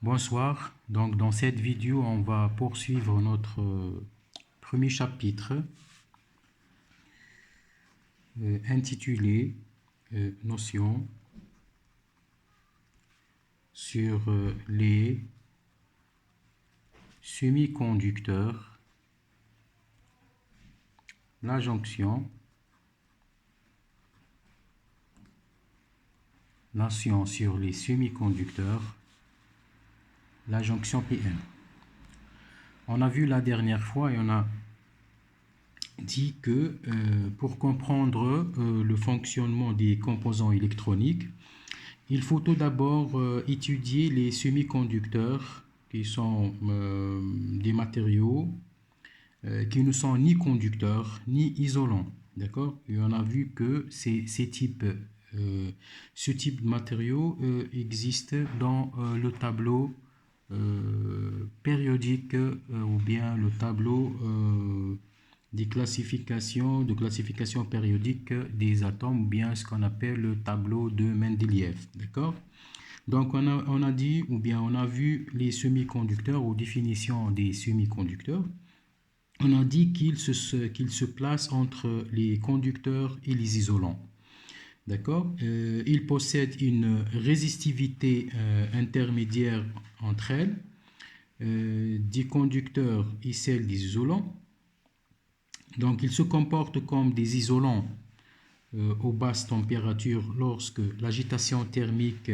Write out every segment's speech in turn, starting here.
Bonsoir, donc dans cette vidéo on va poursuivre notre premier chapitre intitulé Notions sur les semi-conducteurs, la jonction, notion sur les semi-conducteurs, la jonction PN. On a vu la dernière fois et on a dit que pour comprendre le fonctionnement des composants électroniques, il faut tout d'abord étudier les semi-conducteurs qui sont des matériaux qui ne sont ni conducteurs ni isolants. D'accord? Et on a vu que ce type de matériaux existe dans le tableau périodique ou bien le tableau de classification périodique des atomes ou bien ce qu'on appelle le tableau de Mendeleïev. D'accord? Donc on a dit ou bien on a vu les semi-conducteurs ou définition des semi-conducteurs. On a dit qu'ils se placent entre les conducteurs et les isolants. D'accord? Ils possèdent une résistivité intermédiaire entre elles, des conducteurs et celle des isolants. Donc ils se comportent comme des isolants aux basses températures lorsque l'agitation thermique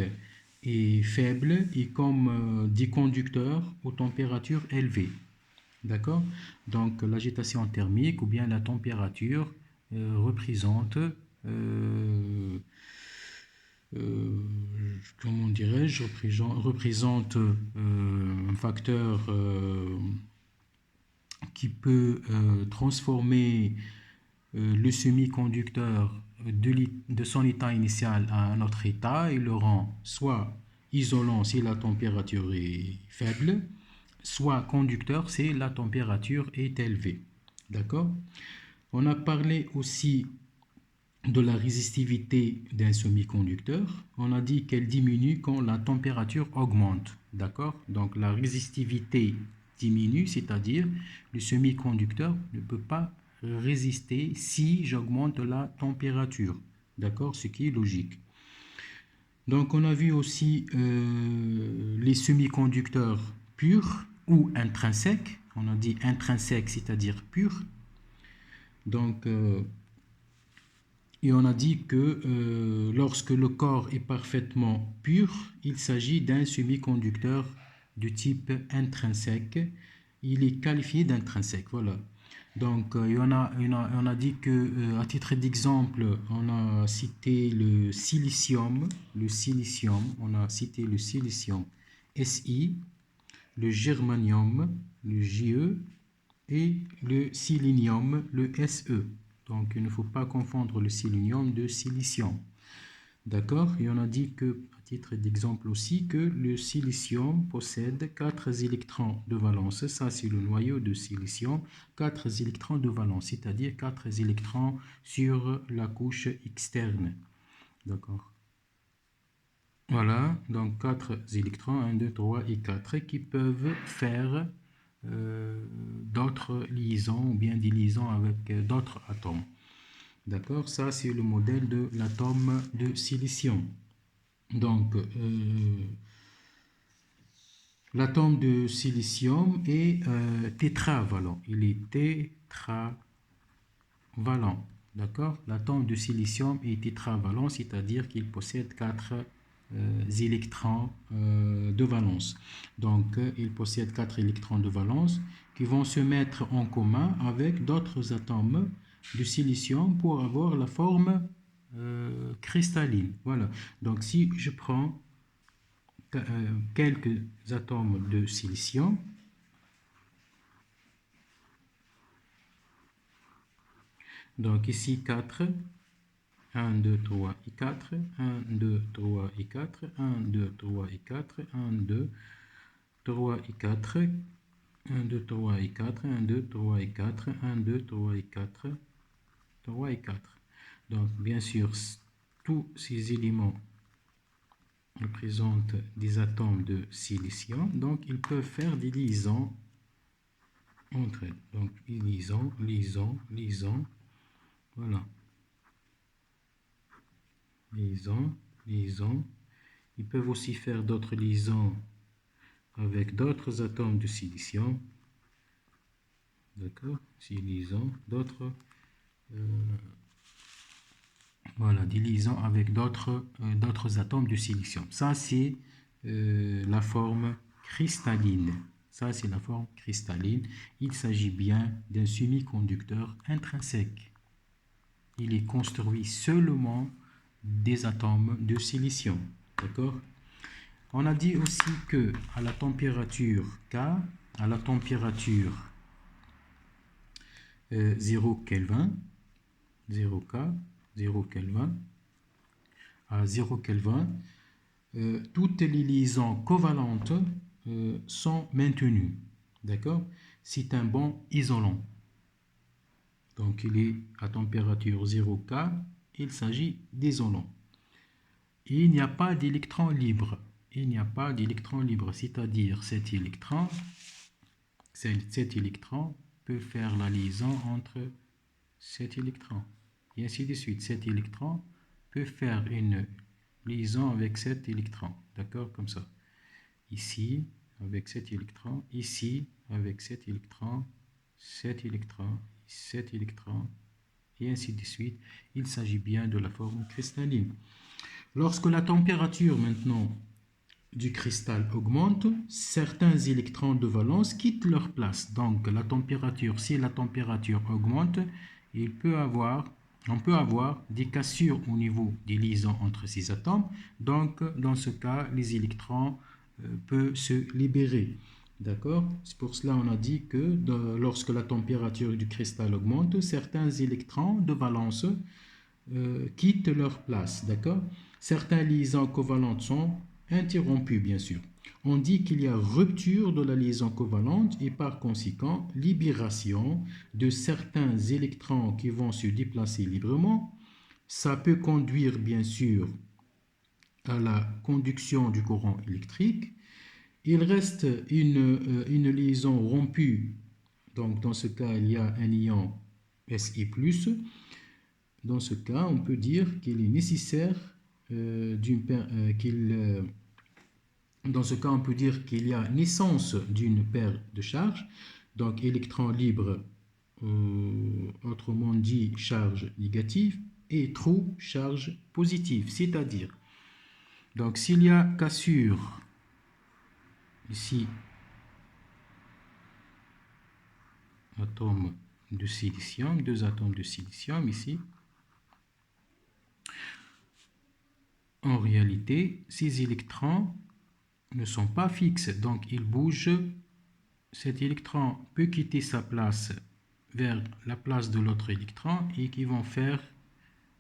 est faible et comme des conducteurs aux températures élevées. D'accord? Donc l'agitation thermique ou bien la température représente comment dirais-je, représente un facteur qui peut transformer le semi-conducteur de son état initial à un autre état et le rend soit isolant si la température est faible, soit conducteur si la température est élevée. D'accord? On a parlé aussi de la résistivité d'un semi-conducteur. On a dit qu'elle diminue quand la température augmente. D'accord? Donc la résistivité diminue, c'est-à-dire le semi-conducteur ne peut pas résister si j'augmente la température. D'accord? Ce qui est logique. Donc on a vu aussi les semi-conducteurs purs ou intrinsèques. On a dit intrinsèque, c'est-à-dire pur. Donc et on a dit que lorsque le corps est parfaitement pur, il s'agit d'un semi-conducteur de type intrinsèque. Il est qualifié d'intrinsèque. Voilà. Donc, on a dit que, à titre d'exemple, on a cité le silicium. On a cité le silicium Si, le germanium, le Je, et le sélénium, le Se. Donc, il ne faut pas confondre le sélénium de silicium. D'accord? Et on a dit que, à titre d'exemple aussi, que le silicium possède 4 électrons de valence. Ça, c'est le noyau de silicium. 4 électrons de valence, c'est-à-dire 4 électrons sur la couche externe. D'accord? Voilà, donc 4 électrons, 1, 2, 3 et 4, qui peuvent faire d'autres liaisons ou bien des liaisons avec d'autres atomes. D'accord? Ça, c'est le modèle de l'atome de silicium. Donc, l'atome de silicium est tétravalent. Il est tétravalent. D'accord? L'atome de silicium est tétravalent, c'est-à-dire qu'il possède 4 électrons de valence. Donc, il possède 4 électrons de valence qui vont se mettre en commun avec d'autres atomes de silicium pour avoir la forme cristalline. Voilà. Donc, si je prends quelques atomes de silicium, donc ici 4, 1, 2, 3 et 4, 1, 2, 3 et 4, 1, 2, 3 et 4, 1, 2, 3 et 4, 1, 2, 3 et 4, 1, 2, 3 et 4, 1, 2, 3 et 4, 3 et 4. Donc, bien sûr, tous ces éléments représentent des atomes de silicium, donc ils peuvent faire des liaisons entre elles. Donc liaison, liaison, liaison, voilà. Liaison, liaison. Ils peuvent aussi faire d'autres liaisons avec d'autres atomes de silicium. D'accord? Si liaison, d'autres. Voilà, des liaisons avec d'autres atomes de silicium. Ça, c'est la forme cristalline. Ça, c'est la forme cristalline. Il s'agit bien d'un semi-conducteur intrinsèque. Il est construit seulement des atomes de silicium. D'accord? On a dit aussi que à la température K, à la température 0 Kelvin, 0 K, 0 Kelvin, à 0 Kelvin, toutes les liaisons covalentes sont maintenues. D'accord? C'est un bond isolant. Donc, il est à température 0 K, il s'agit d'isolant. Il n'y a pas d'électron libre. Il n'y a pas d'électron libre, c'est-à-dire cet électron peut faire la liaison entre cet électron. Et ainsi de suite. Cet électron peut faire une liaison avec cet électron. D'accord? Comme ça. Ici, avec cet électron. Ici, avec cet électron. Cet électron. Cet électron. Et ainsi de suite. Il s'agit bien de la forme cristalline. Lorsque la température maintenant du cristal augmente, certains électrons de valence quittent leur place. Donc la température, si la température augmente, on peut avoir des cassures au niveau des liaisons entre ces atomes. Donc dans ce cas, les électrons peuvent se libérer. D'accord? C'est pour cela qu'on a dit que lorsque la température du cristal augmente, certains électrons de valence quittent leur place. D'accord? Certaines liaisons covalentes sont interrompues, bien sûr. On dit qu'il y a rupture de la liaison covalente et par conséquent libération de certains électrons qui vont se déplacer librement. Ça peut conduire bien sûr à la conduction du courant électrique. Il reste une liaison rompue. Donc dans ce cas, il y a un ion Si+. Dans ce cas, on peut dire qu'il est nécessaire dans ce cas, on peut dire qu'il y a naissance d'une paire de charges, donc électron libre, autrement dit charge négative, et trou, charge positive, c'est-à-dire, donc s'il y a cassure, ici, atome de silicium, deux atomes de silicium ici, en réalité, ces électrons ne sont pas fixes, donc ils bougent. Cet électron peut quitter sa place vers la place de l'autre électron et qui vont faire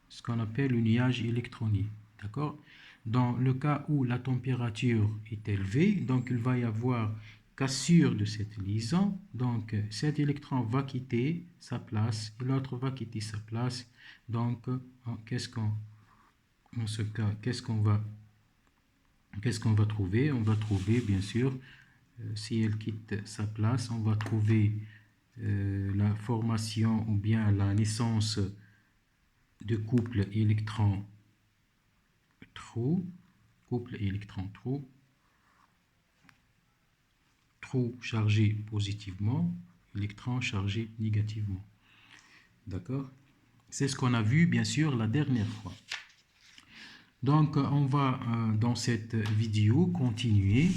ce qu'on appelle le nuage électronique. D'accord? Dans le cas où la température est élevée, donc il va y avoir cassure de cette liaison. Donc cet électron va quitter sa place et l'autre va quitter sa place. Donc dans ce cas, qu'est-ce qu'on va trouver? On va trouver bien sûr, si elle quitte sa place, on va trouver la formation ou bien la naissance de couple électron-trou, couple électron-trou, trou chargé positivement, électron chargé négativement. D'accord? C'est ce qu'on a vu bien sûr la dernière fois. Donc on va dans cette vidéo continuer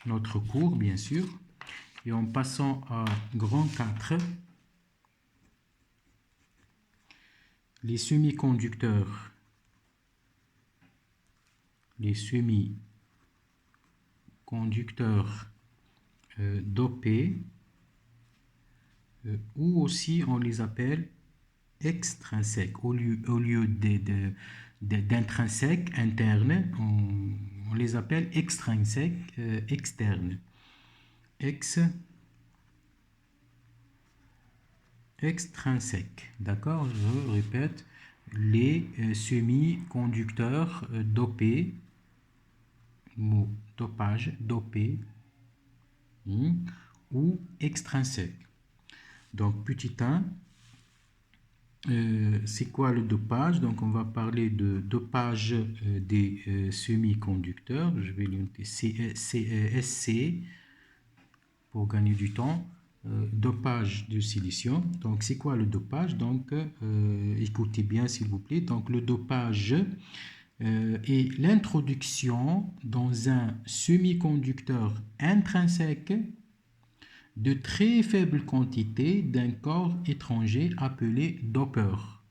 notre cours bien sûr et en passant à grand 4, les semi-conducteurs dopés ou aussi on les appelle extrinsèques au lieu d'intrinsèques internes, on les appelle extrinsèques externes. Extrinsèques, d'accord? Je répète, les semi-conducteurs dopés mot dopage, dopé, ou extrinsèque. Donc, petit 1, c'est quoi le dopage? Donc, on va parler de dopage des semi-conducteurs. Je vais le noter SC pour gagner du temps. Dopage de silicium. Donc, c'est quoi le dopage? Donc, écoutez bien, s'il vous plaît. Donc, le dopage est l'introduction dans un semi-conducteur intrinsèque de très faibles quantités d'un corps étranger appelé dopeur.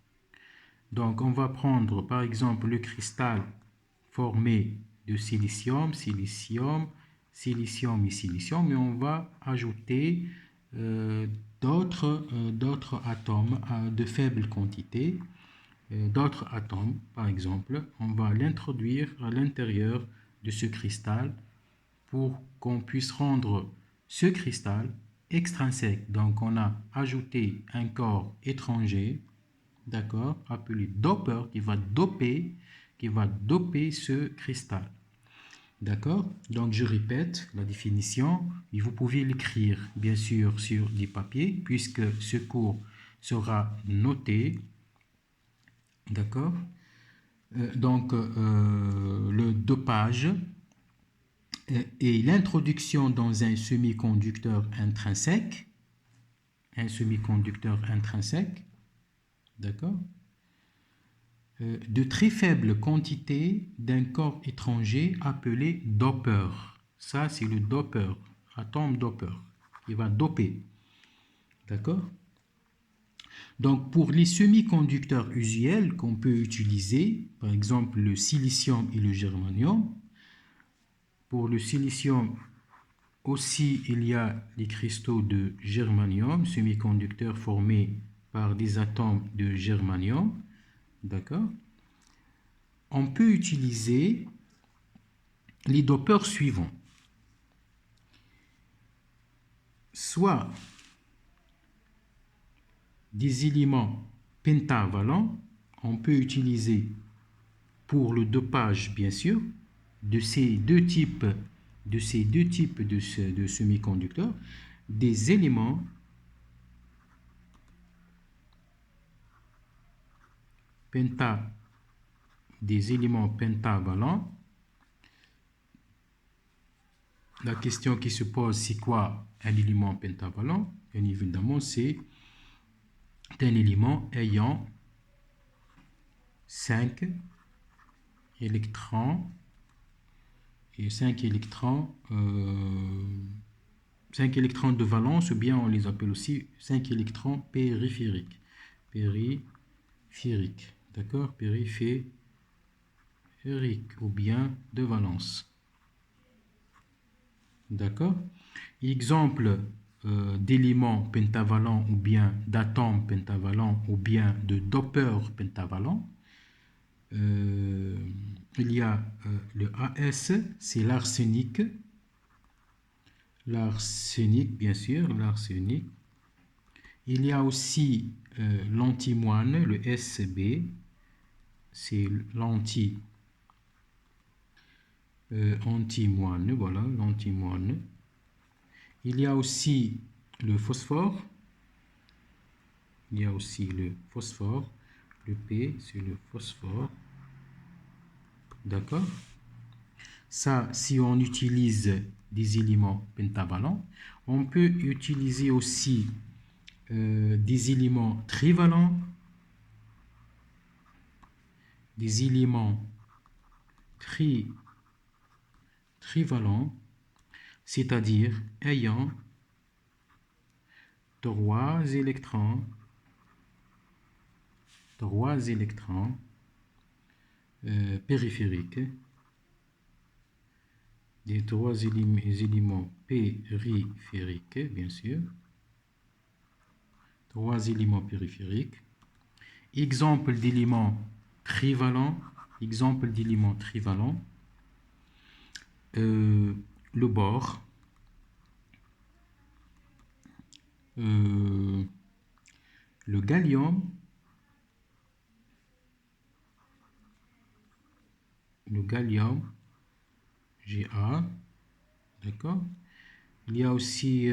Donc, on va prendre par exemple le cristal formé de silicium, silicium, silicium et silicium, et on va ajouter d'autres atomes de faible quantité, d'autres atomes par exemple, on va l'introduire à l'intérieur de ce cristal pour qu'on puisse rendre ce cristal extrinsèque. Donc on a ajouté un corps étranger, d'accord, appelé dopeur, qui va doper ce cristal. D'accord? Donc je répète la définition et vous pouvez l'écrire bien sûr sur des papiers puisque ce cours sera noté. D'accord? Donc le dopage et l'introduction dans un semi-conducteur intrinsèque, d'accord, de très faibles quantités d'un corps étranger appelé dopeur. Ça, c'est le dopeur, atome dopeur, qui va doper. D'accord? Donc, pour les semi-conducteurs usuels qu'on peut utiliser, par exemple le silicium et le germanium, pour le silicium aussi, il y a les cristaux de germanium, semi-conducteurs formés par des atomes de germanium. D'accord? On peut utiliser les dopeurs suivants. Soit des éléments pentavalents, on peut utiliser pour le dopage, bien sûr, de ces deux types de semi-conducteurs, des éléments pentavalents. La question qui se pose, c'est quoi un élément pentavalent? Bien évidemment, c'est un élément ayant 5 électrons et 5 électrons de valence, ou bien on les appelle aussi 5 électrons périphériques. D'accord? Périphériques ou bien de valence. D'accord? Exemple d'éléments pentavalents ou bien d'atomes pentavalents ou bien de dopeurs pentavalents. Il y a le AS, c'est l'arsenic. L'arsenic, bien sûr, l'arsenic. Il y a aussi l'antimoine, le SB, c'est antimoine, voilà, l'antimoine. Il y a aussi le phosphore. Le P, c'est le phosphore. D'accord? Ça, si on utilise des éléments pentavalents, on peut utiliser aussi des éléments trivalents, trivalents, c'est-à-dire ayant 3 électrons périphériques, des 3 éléments périphériques, bien sûr, 3 éléments périphériques. Exemple d'éléments trivalents, le bore, le gallium, Ga, d'accord. Il y a aussi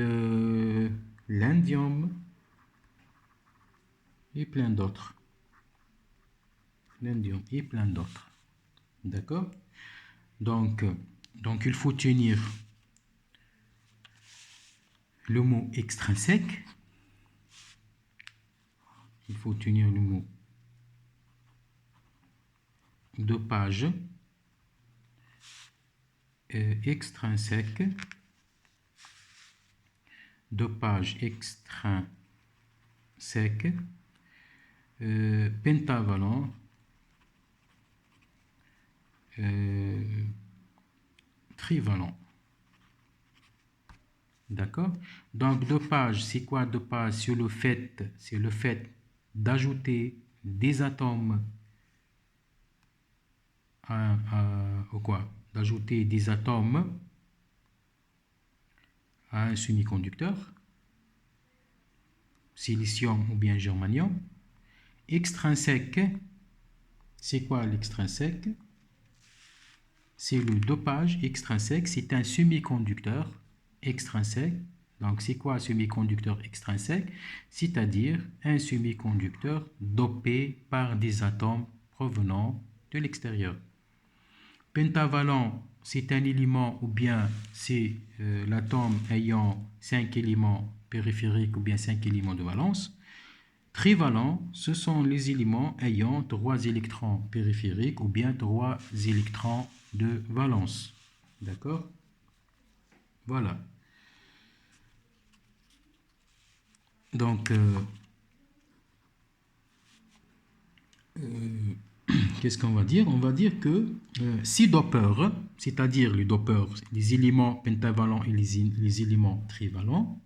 l'indium et plein d'autres. L'indium et plein d'autres. D'accord. Donc, il faut tenir le mot extrinsèque. Il faut tenir le mot dopage extrinsèque. Dopage extrinsèque. Pentavalent. Trivalent. D'accord. Donc dopage, c'est quoi dopage? C'est le fait d'ajouter des atomes ou quoi? D'ajouter des atomes à un semi-conducteur, silicium ou bien germanium. Extrinsèque, c'est quoi l'extrinsèque? C'est le dopage extrinsèque, c'est un semi-conducteur extrinsèque. Donc, c'est quoi un semi-conducteur extrinsèque? C'est-à-dire un semi-conducteur dopé par des atomes provenant de l'extérieur. Pentavalent, c'est un élément ou bien c'est l'atome ayant 5 éléments périphériques ou bien 5 éléments de valence. Trivalent, ce sont les éléments ayant 3 électrons périphériques ou bien 3 électrons de valence. D'accord? Voilà. Donc, qu'est-ce qu'on va dire? On va dire que si dopeurs, c'est-à-dire les dopeurs, les éléments pentavalents et les éléments trivalents,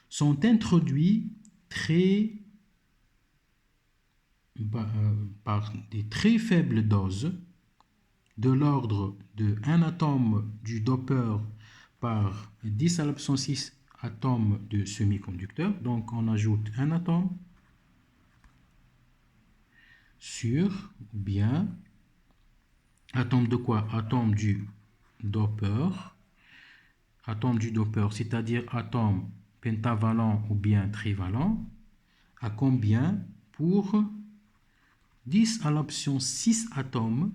sont introduits par des très faibles doses, de l'ordre de 1 atome du dopeur par 10 à la puissance 6 atomes de semi-conducteur. Donc on ajoute un atome sur, ou bien, atome de quoi? Atome du dopeur. Atome du dopeur, c'est-à-dire atome pentavalent ou bien trivalent. À combien? Pour 10 à la puissance 6 atomes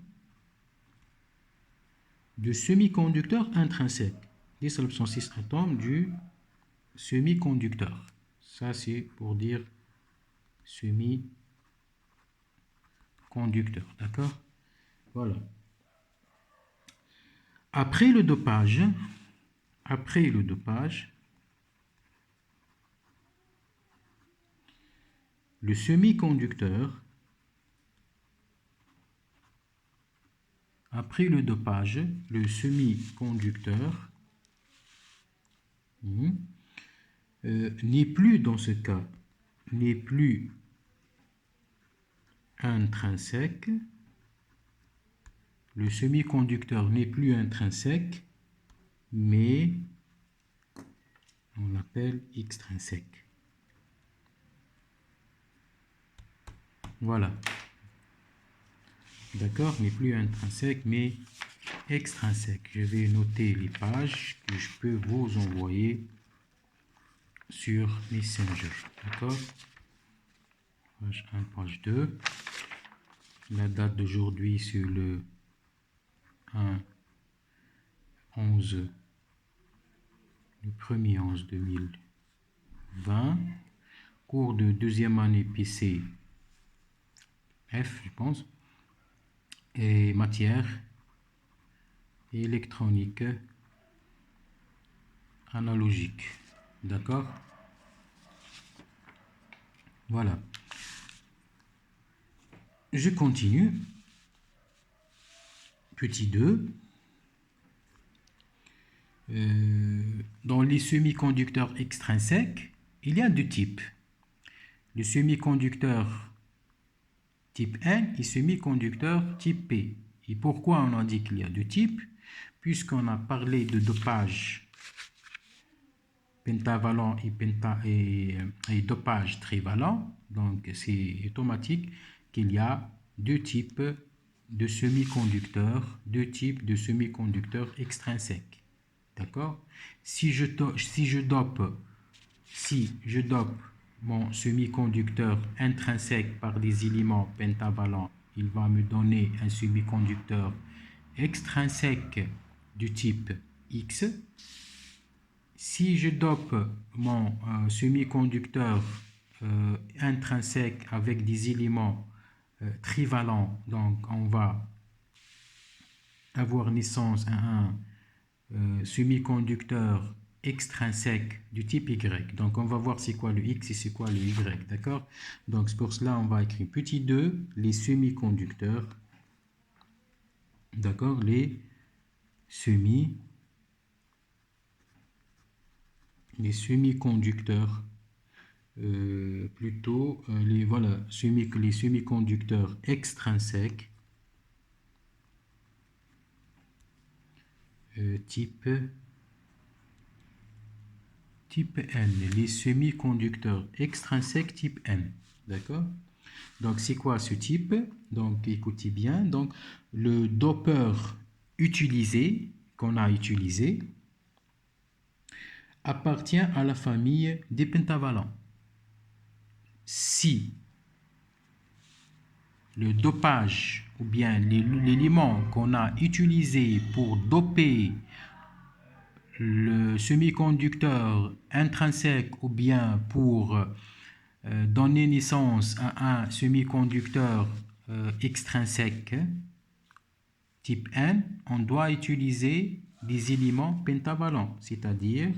de semi-conducteur intrinsèque. 10 à la puissance 6 atomes du semi-conducteur. Ça, c'est pour dire semi-conducteur. D'accord? Voilà. Après le dopage, le semi-conducteur, n'est plus dans ce cas, n'est plus intrinsèque. Le semi-conducteur n'est plus intrinsèque, mais on l'appelle extrinsèque. Voilà. D'accord, n'est plus intrinsèque, mais extrinsèque. Je vais noter les pages que je peux vous envoyer sur Messenger. D'accord? Page 1, page 2. La date d'aujourd'hui, c'est le 1er 11 2020. Cours de deuxième année PC F, je pense. Et matière électronique analogique. D'accord? Voilà. Je continue. Petit 2. Dans les semi-conducteurs extrinsèques, il y a deux types. Le semi-conducteur type N et semi-conducteur type P. Et pourquoi on a dit qu'il y a deux types? Puisqu'on a parlé de dopage pentavalent et dopage trivalent, donc c'est automatique qu'il y a deux types de semi-conducteurs, deux types de semi-conducteurs extrinsèques. D'accord? Si je dope mon semi-conducteur intrinsèque par des éléments pentavalents, il va me donner un semi-conducteur extrinsèque du type X. Si je dope mon semi-conducteur intrinsèque avec des éléments trivalents, donc on va avoir naissance à un semi-conducteur extrinsèque du type Y. Donc on va voir c'est quoi le X et c'est quoi le Y, d'accord? Donc pour cela on va écrire petit 2, les semi-conducteurs, d'accord? Les semi-conducteurs, les semi-conducteurs extrinsèques type N, les semi-conducteurs extrinsèques type N, d'accord? Donc c'est quoi ce type? Donc écoutez bien, donc le dopeur qu'on a utilisé appartient à la famille des pentavalents. Si le dopage ou bien l'élément qu'on a utilisé pour doper le semi-conducteur intrinsèque ou bien pour donner naissance à un semi-conducteur extrinsèque type N, on doit utiliser des éléments pentavalents, c'est-à-dire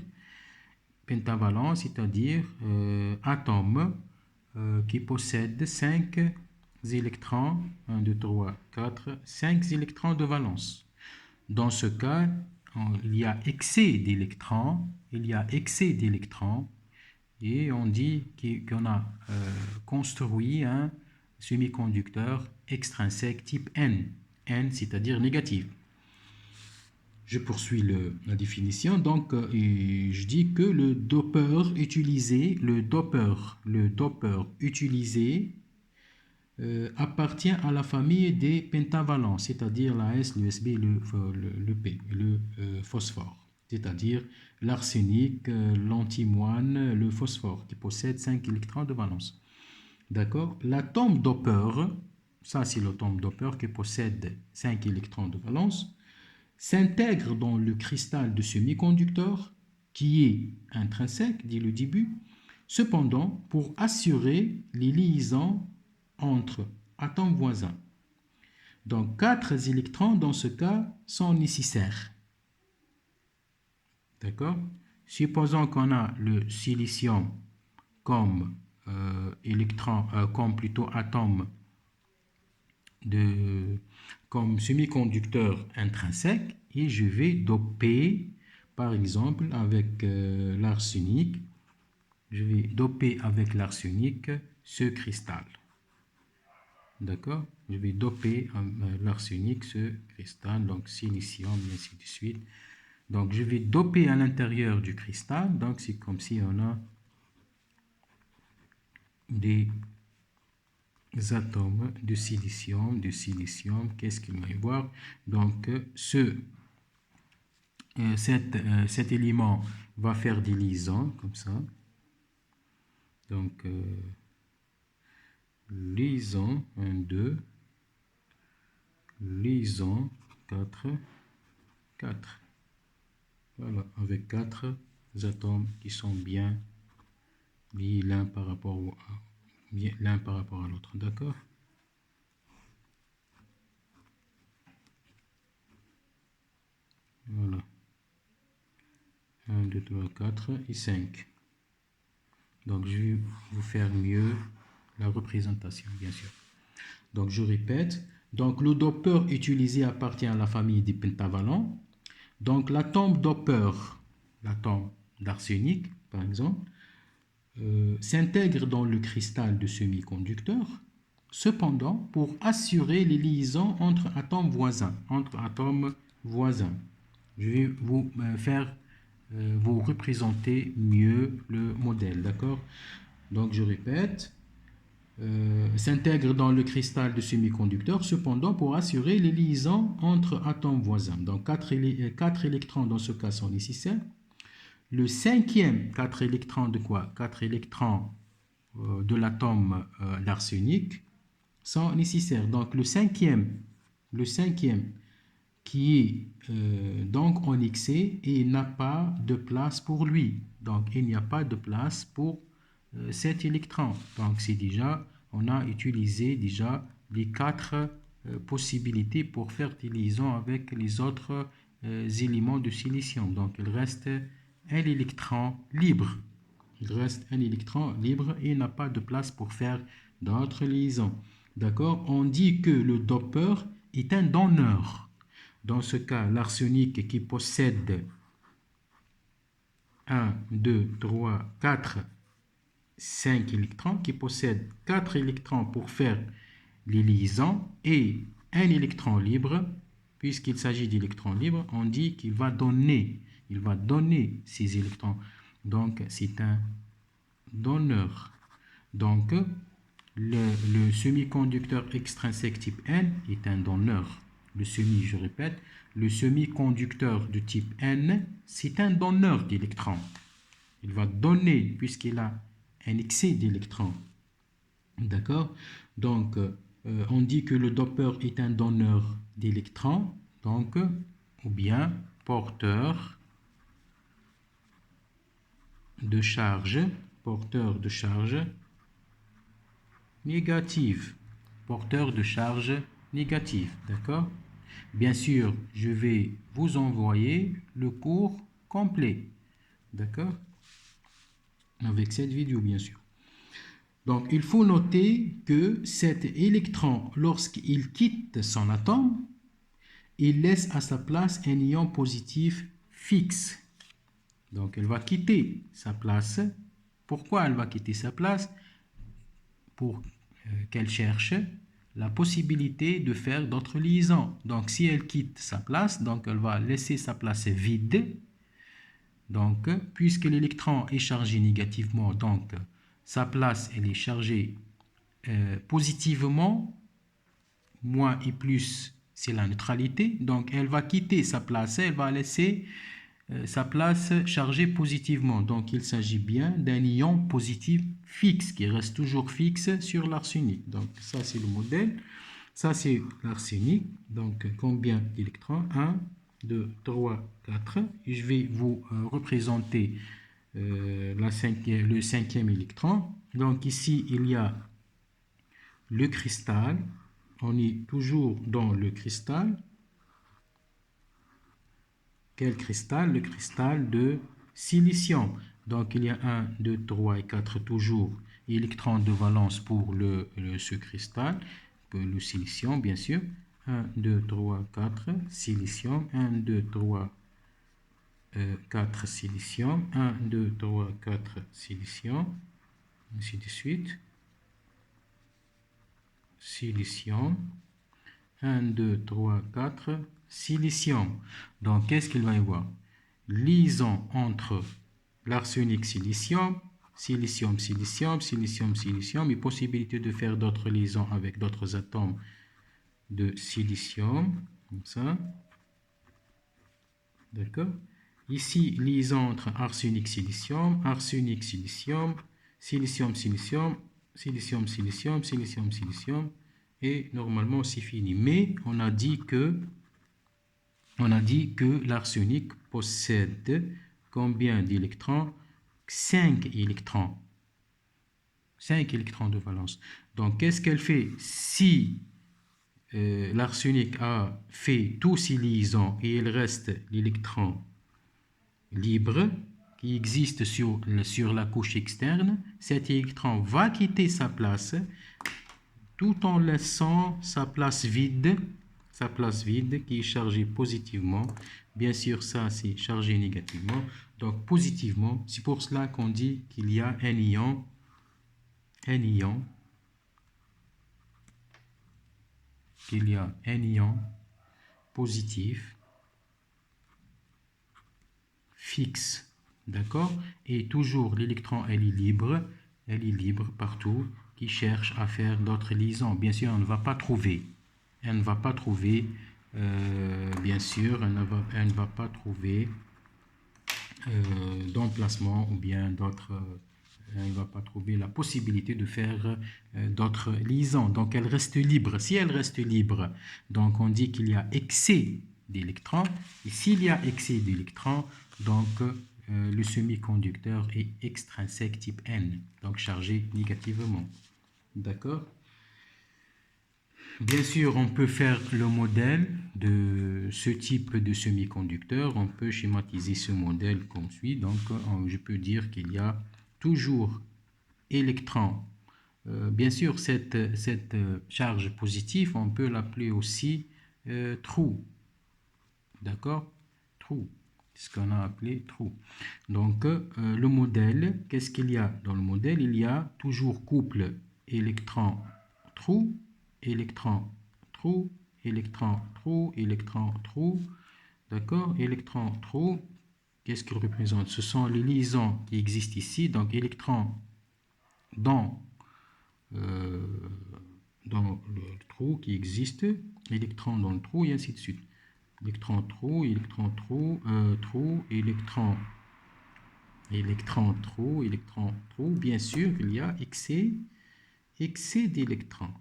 atomes qui possèdent 5 électrons, 1, 2, 3, 4, 5 électrons de valence. Dans ce cas, il y a excès d'électrons, et on dit qu'on a construit un semi-conducteur extrinsèque type N, c'est-à-dire négatif. Je poursuis la définition. Donc, je dis que le dopeur utilisé appartient à la famille des pentavalents, c'est-à-dire la S, le Sb, le P, le phosphore, c'est-à-dire l'arsenic, l'antimoine, le phosphore, qui possède 5 électrons de valence. D'accord? L'atome dopeur, ça c'est l'atome dopeur qui possède 5 électrons de valence, s'intègre dans le cristal de semi-conducteur qui est intrinsèque dès le début. Cependant, pour assurer les liaisons entre atomes voisins. Donc 4 électrons dans ce cas sont nécessaires. D'accord? Supposons qu'on a le silicium comme atome comme semi-conducteur intrinsèque, et je vais doper par exemple avec l'arsenic. Je vais doper avec l'arsenic ce cristal. D'accord? Je vais doper l'arsenic ce cristal, donc silicium, et ainsi de suite. Donc je vais doper à l'intérieur du cristal, donc c'est comme si on a des atomes de silicium, qu'est-ce qu'il va y avoir? Donc cet élément va faire des liaisons comme ça. Donc liaison 1, 2, liaison 4, 4. Voilà, avec 4 atomes qui sont bien liés l'un par rapport à l'autre, d'accord? Voilà. 1, 2, 3, 4 et 5. Donc je vais vous faire mieux la représentation, bien sûr. Donc je répète. Donc le dopeur utilisé appartient à la famille des pentavalents. Donc l'atome dopeur, l'atome d'arsenic par exemple, s'intègre dans le cristal de semi-conducteur. Cependant, pour assurer les liaisons entre atomes voisins, je vais vous représenter mieux le modèle, d'accord? Donc je répète, s'intègre dans le cristal de semi-conducteur, cependant pour assurer les liaisons entre atomes voisins. Donc 4 électrons dans ce cas sont nécessaires. Le cinquième, 4 électrons de quoi? 4 électrons de l'atome d'arsenic sont nécessaires. Donc le cinquième qui est donc en excès et il n'a pas de place pour lui. Donc il n'y a pas de place pour cet électron. Donc c'est déjà, on a utilisé déjà les 4 possibilités pour faire des liaisons avec les autres éléments de silicium. Donc il reste un électron libre. Il reste un électron libre et il n'a pas de place pour faire d'autres liaisons. D'accord? On dit que le dopeur est un donneur. Dans ce cas, l'arsenic qui possède 1, 2, 3, 4, 5 électrons, qui possède 4 électrons pour faire les liaisons et un électron libre, puisqu'il s'agit d'électrons libres, on dit qu'il va donner ces électrons. Donc, c'est un donneur. Donc, le semi-conducteur extrinsèque type N est un donneur. Je répète, le semi-conducteur de type N, c'est un donneur d'électrons. Il va donner, puisqu'il a un excès d'électrons. D'accord? Donc, on dit que le dopeur est un donneur d'électrons, donc, ou bien porteur de charge négative. Porteur de charge négative. D'accord? Bien sûr, je vais vous envoyer le cours complet. D'accord? Avec cette vidéo, bien sûr. Donc, il faut noter que cet électron, lorsqu'il quitte son atome, il laisse à sa place un ion positif fixe. Donc, elle va quitter sa place. Pourquoi elle va quitter sa place? Pour qu'elle cherche la possibilité de faire d'autres liaisons. Donc, si elle quitte sa place, donc elle va laisser sa place vide. Donc, puisque l'électron est chargé négativement, donc sa place elle est chargée positivement. Moins et plus, c'est la neutralité. Donc, elle va quitter sa place, elle va laisser sa place chargée positivement. Donc, il s'agit bien d'un ion positif fixe qui reste toujours fixe sur l'arsenic. Donc, ça, c'est le modèle. Ça, c'est l'arsenic. Donc, combien d'électrons? 1, 2, 3, 4. Et je vais vous représenter le cinquième électron. Donc, ici, il y a le cristal. On est toujours dans le cristal. Quel cristal? Le cristal de silicium. Donc, il y a 1, 2, 3 et 4 toujours électrons de valence pour ce cristal, le silicium, bien sûr. 1, 2, 3, 4, silicium. 1, 2, 3, 4, silicium. 1, 2, 3, 4, silicium. Ainsi de suite. Silicium. 1, 2, 3, 4, silicium. Donc, qu'est-ce qu'il va y avoir? Liaison entre l'arsenic silicium, silicium, silicium, silicium, silicium, et possibilité de faire d'autres liaisons avec d'autres atomes de silicium, comme ça. D'accord? Ici, liaison entre arsenic, silicium, silicium, silicium, silicium, silicium, silicium, silicium, silicium. Et normalement, c'est fini. Mais on a dit que l'arsenic possède combien d'électrons? 5 électrons. 5 électrons de valence. Donc, qu'est-ce qu'elle fait? Si l'arsenic a fait tous ses liaisons et il reste l'électron libre qui existe sur la couche externe, cet électron va quitter sa place tout en laissant sa place vide qui est chargée positivement. Bien sûr, ça c'est chargé négativement. Donc positivement, c'est pour cela qu'on dit qu'il y a un ion positif fixe. D'accord? Et toujours l'électron, elle est libre partout, qui cherche à faire d'autres liaisons. Bien sûr, on ne va pas trouver. Elle ne va pas trouver, bien sûr, elle ne va pas trouver d'emplacement ou bien d'autres... elle ne va pas trouver la possibilité de faire d'autres liaisons. Donc, elle reste libre. Si elle reste libre, donc on dit qu'il y a excès d'électrons. Et s'il y a excès d'électrons, donc le semi-conducteur est extrinsèque type N, donc chargé négativement. D'accord? Bien sûr, on peut faire le modèle de ce type de semi-conducteur. On peut schématiser ce modèle comme suit. Donc, je peux dire qu'il y a toujours électrons. Bien sûr, cette charge positive, on peut l'appeler aussi trou. D'accord? Trou. C'est ce qu'on a appelé trou. Donc, le modèle, qu'est-ce qu'il y a dans le modèle? Il y a toujours couple électron-trou, électron-trou, électron-trou, électron-trou. D'accord? Électron-trou, qu'est-ce qu'il représente? Ce sont les liaisons qui existent ici. Donc, électron dans le trou qui existe, électron dans le trou et ainsi de suite. Électron trou, électron trou, trou, électron trou, électron trou. Bien sûr, il y a excès d'électrons.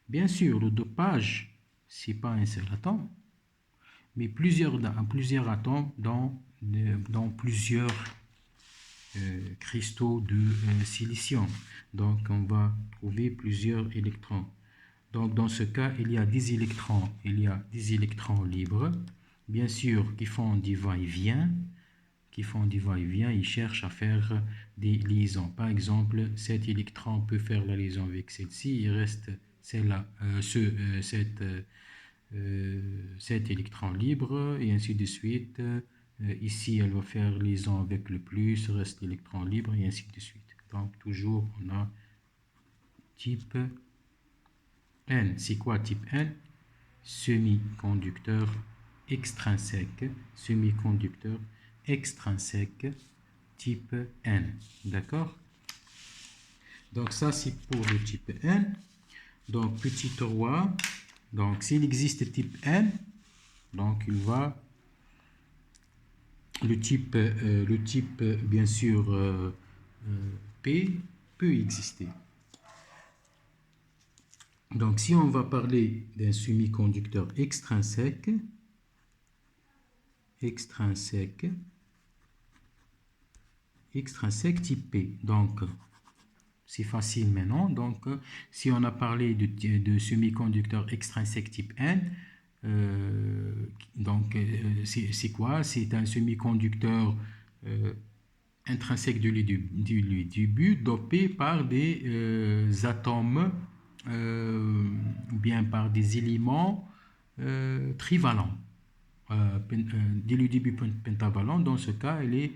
Bien sûr, le dopage, c'est pas un seul atome, mais plusieurs atomes dans plusieurs cristaux de silicium. Donc, on va trouver plusieurs électrons. Donc, dans ce cas, il y a des électrons libres, bien sûr, qui font du va-et-vient, ils cherchent à faire des liaisons. Par exemple, cet électron peut faire la liaison avec celle-ci, il reste celle-là, cet électron libre, et ainsi de suite. Ici, elle va faire liaison avec le plus, reste l'électron libre, et ainsi de suite. Donc, toujours, on a type N. C'est quoi type N? Semi-conducteur extrinsèque. Semi-conducteur extrinsèque type N. D'accord? Donc, ça, c'est pour le type N. Donc, petit 3. Donc, s'il existe type N, donc il va... Le type bien sûr, P peut exister. Donc, si on va parler d'un semi-conducteur extrinsèque type P. Donc, c'est facile maintenant. Donc, si on a parlé de semi-conducteur extrinsèque type N, c'est quoi? C'est un semi-conducteur intrinsèque du début dopé par des atomes ou bien par des éléments trivalents. Dès le début pentavalent, dans ce cas, il est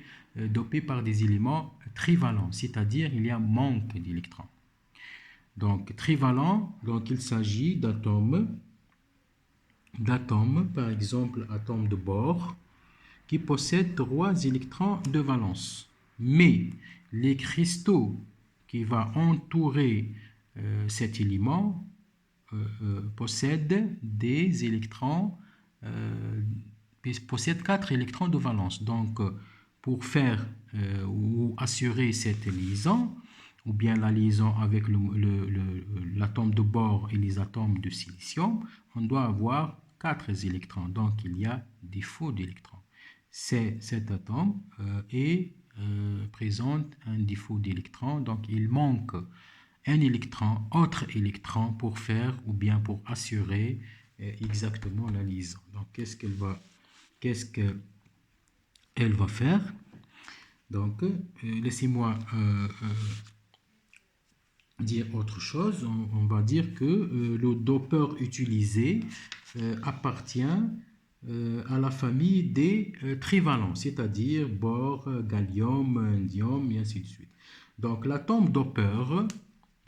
dopé par des éléments trivalents, c'est-à-dire il y a manque d'électrons. Donc, trivalent, donc il s'agit d'atomes, par exemple, atome de bore, qui possèdent 3 électrons de valence. Mais les cristaux qui vont entourer cet élément possèdent des électrons, possèdent 4 électrons de valence. Donc, pour faire ou assurer cette liaison, ou bien la liaison avec l'atome de bore et les atomes de silicium, on doit avoir 4 électrons. Donc, il y a défaut d'électrons. Cet atome présente un défaut d'électron. Donc, il manque un électron, autre électron pour faire ou bien pour assurer exactement la liaison. Donc, qu'est-ce qu'elle va faire? Donc, laissez-moi dire autre chose. On va dire que le dopeur utilisé appartient à la famille des trivalents, c'est-à-dire bore, gallium, indium, et ainsi de suite. Donc, l'atome dopeur,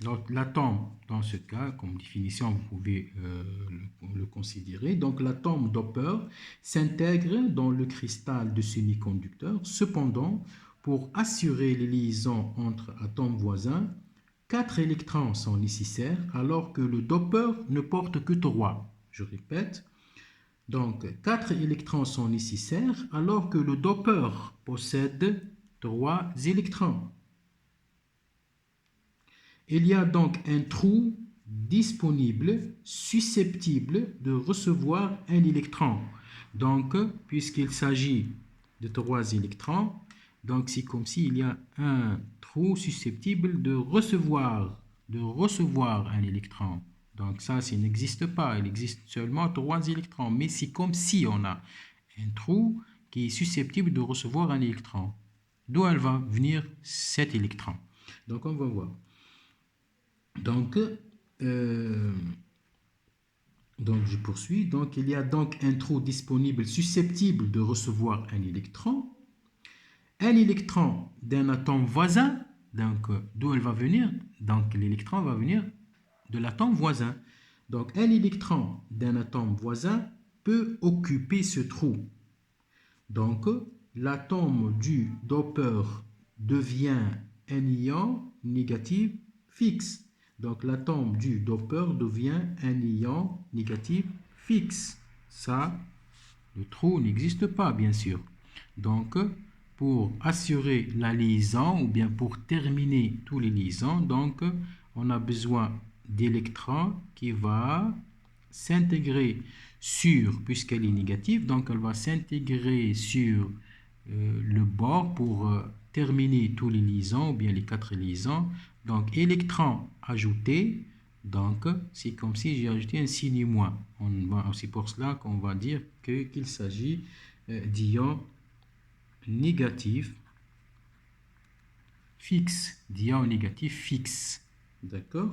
donc l'atome, dans ce cas, comme définition, vous pouvez le considérer. Donc, l'atome dopeur s'intègre dans le cristal de semi-conducteur. Cependant, pour assurer les liaisons entre atomes voisins, 4 électrons sont nécessaires alors que le dopeur ne porte que 3. Je répète. Donc, 4 électrons sont nécessaires alors que le dopeur possède 3 électrons. Il y a donc un trou disponible susceptible de recevoir un électron. Donc, puisqu'il s'agit de 3 électrons, donc c'est comme s'il y a un trou susceptible de recevoir un électron. Donc ça n'existe pas, il existe seulement 3 électrons, mais c'est comme si on a un trou qui est susceptible de recevoir un électron. D'où elle va venir cet électron? Donc on va voir. Donc je poursuis. Donc il y a donc un trou disponible susceptible de recevoir un électron. Un électron d'un atome voisin, donc d'où elle va venir? Donc l'électron va venir de l'atome voisin. Donc un électron d'un atome voisin peut occuper ce trou. Donc l'atome du dopeur devient un ion négatif fixe. Donc l'atome du dopeur devient un ion négatif fixe. Ça, le trou n'existe pas, bien sûr. Donc pour assurer la liaison ou bien pour terminer tous les liaisons, donc on a besoin d'électrons qui va s'intégrer sur, puisqu'elle est négative, donc elle va s'intégrer sur le bord pour terminer tous les liaisons ou bien les 4 liaisons. Donc électron ajouté, donc c'est comme si j'ai ajouté un signe moins. C'est pour cela qu'on va dire qu'il s'agit d'ion négatif fixe, d'ion négatif fixe, d'accord,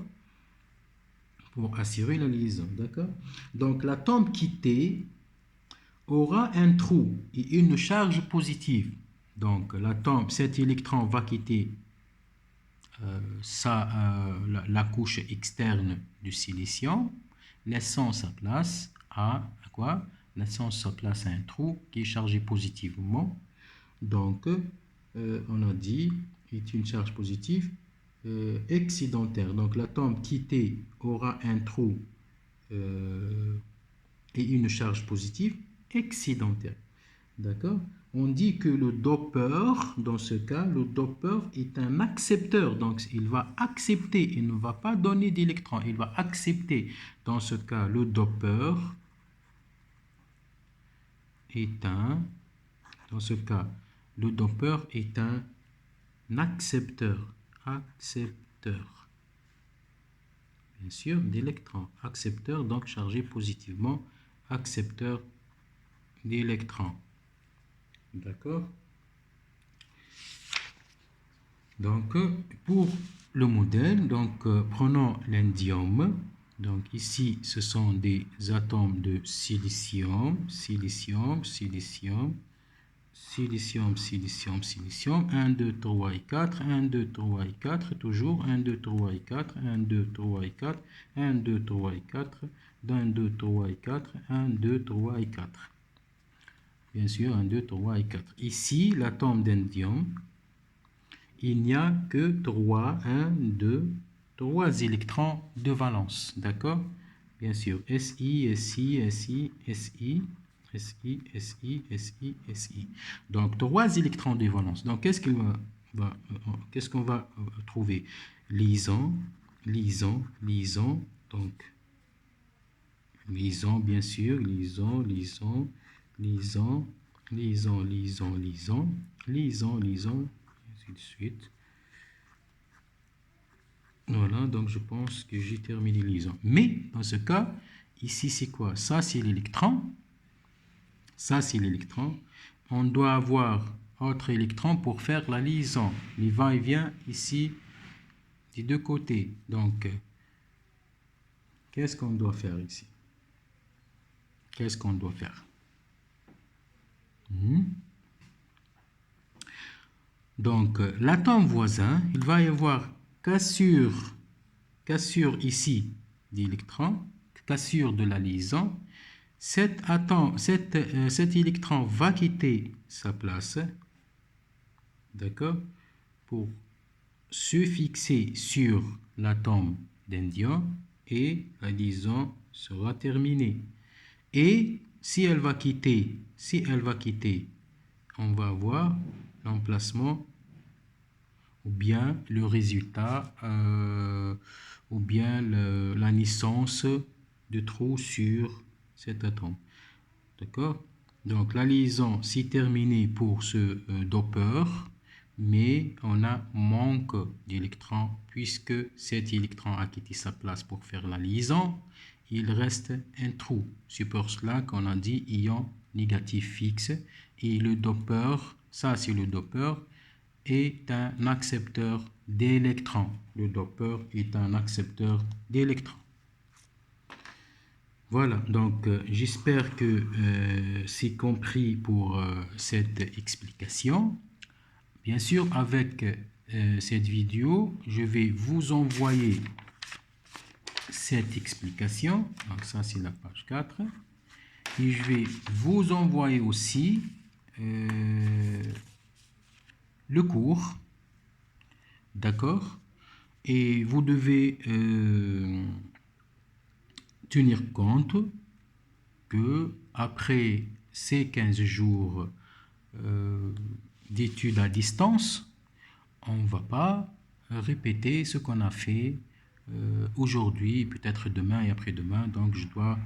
pour assurer la liaison, d'accord. Donc l'atome quitté aura un trou et une charge positive. Donc l'atome, cet électron va quitter la couche externe du silicium, laissant sa place à quoi? Laissant sa place à un trou qui est chargé positivement. Donc, on a dit, est une charge positive excédentaire. Donc, l'atome quitté aura un trou et une charge positive excédentaire. D'accord? On dit que le dopeur, dans ce cas, le dopeur est un accepteur. Donc, il va accepter, il ne va pas donner d'électrons, il va accepter. Dans ce cas, le dopeur est un, dans ce cas, le dopeur est un accepteur. Accepteur. Bien sûr, d'électrons. Accepteur, donc chargé positivement. Accepteur d'électrons. D'accord? Donc, pour le modèle, donc, prenons l'indium. Donc, ici, ce sont des atomes de silicium, silicium, silicium, silicium, silicium, silicium, 1, 2, 3 et 4, 1, 2, 3 et 4, toujours 1, 2, 3 et 4, 1, 2, 3 et 4, 1, 2, 3 et 4, 1, 2, 3 et 4, 1, 2, 3 et 4. Bien sûr, 1, 2, 3 et 4. Ici, l'atome d'indium, il n'y a que 3, 1, 2, 3 électrons de valence. D'accord? Bien sûr, Si, Si, Si, Si, Si, Si, Si, Si. Donc, 3 électrons de valence. Donc, qu'est-ce qu'on va trouver? Liaison, liaison, liaison. Donc, liaison, bien sûr, liaison, liaison, liaison, liaison, liaison, liaison, liaison, liaison, ainsi de suite. Voilà, donc je pense que j'ai terminé les liaisons. Mais, dans ce cas, ici, c'est quoi? Ça, c'est l'électron. Ça, c'est l'électron. On doit avoir autre électron pour faire la liaison. Les va-et-vient ici, des deux côtés. Donc, qu'est-ce qu'on doit faire ici? Qu'est-ce qu'on doit faire? Donc, l'atome voisin, il va y avoir cassure ici d'électrons, cassure de la liaison. Cet électron va quitter sa place, d'accord, pour se fixer sur l'atome d'indium et la liaison sera terminée. Et si elle va quitter, on va avoir l'emplacement ou bien le résultat ou bien la naissance de trous sur cet atome. D'accord? Donc la liaison s'est terminée pour ce dopeur, mais on a manque d'électrons puisque cet électron a quitté sa place pour faire la liaison. Il reste un trou. C'est pour cela qu'on a dit ion négatif fixe. Et le dopeur, ça c'est le dopeur, est un accepteur d'électrons. Le dopeur est un accepteur d'électrons. Voilà, donc j'espère que c'est compris pour cette explication. Bien sûr, avec cette vidéo, je vais vous envoyer cette explication. Donc ça, c'est la page 4. Et je vais vous envoyer aussi le cours. D'accord? Et vous devez tenir compte que après ces 15 jours d'études à distance, on ne va pas répéter ce qu'on a fait aujourd'hui, peut-être demain et après-demain. Donc je dois